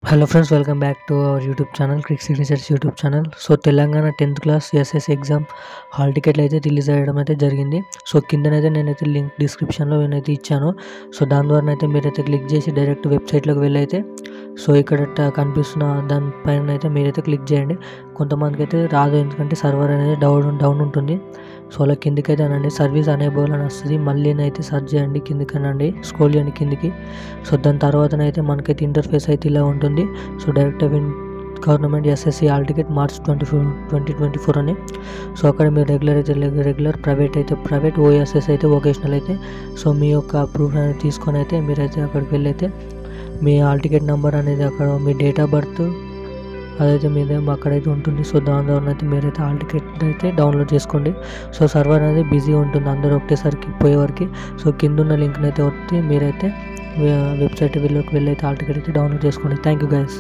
Hello friends, welcome back to our YouTube channel, Crick Signatures YouTube channel. So Telangana 10th class SS exam hall టికెట్లు అయితే release అయ్యడం అయితే జరిగింది. So కిందనైతే నేనైతే link డిస్క్రిప్షన్లో నేనైతే ఇచ్చాను. సో దాని ద్వారా అయితే మీరైతే క్లిక్ చేసి డైరెక్ట్ వెబ్సైట్లోకి వెళ్ళైతే సో ఇక్కడ కనిపిస్తున్న దానిపైన అయితే మీరైతే క్లిక్ చేయండి. కొంతమందికి అయితే రాదు, ఎందుకంటే సర్వర్ అనేది డౌన్ ఉంటుంది. సో అలా కిందికి అయితే అనండి, సర్వీస్ అనేబుల్ అని వస్తుంది. మళ్ళీ అయితే సెర్చ్ చేయండి, కిందికి అనండి, స్క్రోల్ చేయండి కిందికి. సో దాని తర్వాతనైతే మనకైతే ఇంటర్ఫేస్ అయితే ఇలా ఉంటుంది. So direct government SSC hall ticket March 2024 అని. సో అక్కడ మీరు రెగ్యులర్ అయితే రెగ్యులర్, ప్రైవేట్ అయితే ప్రైవేట్, ఓఎస్ఎస్ అయితే వొకేషనల్ అయితే. సో మీ యొక్క ప్రూఫ్ అనేది తీసుకొని అయితే మీరైతే అక్కడికి వెళ్ళి అయితే మీ హాల్ టికెట్ నెంబర్ అనేది, అక్కడ మీ డేట్ ఆఫ్ బర్త్ అదైతే మీదే అక్కడైతే ఉంటుంది. సో దాని ద్వారా అయితే మీరైతే హాల్ టికెట్ అయితే డౌన్లోడ్ చేసుకోండి. సో సర్వర్ అనేది బిజీ ఉంటుంది అందరూ ఒకటేసరికి పోయేవారికి. సో కింద ఉన్న లింక్ని అయితే వస్తే మీరైతే వెబ్సైట్ వెళ్ళి అయితే హాల్ టికెట్ అయితే డౌన్లోడ్ చేసుకోండి. Thank you guys.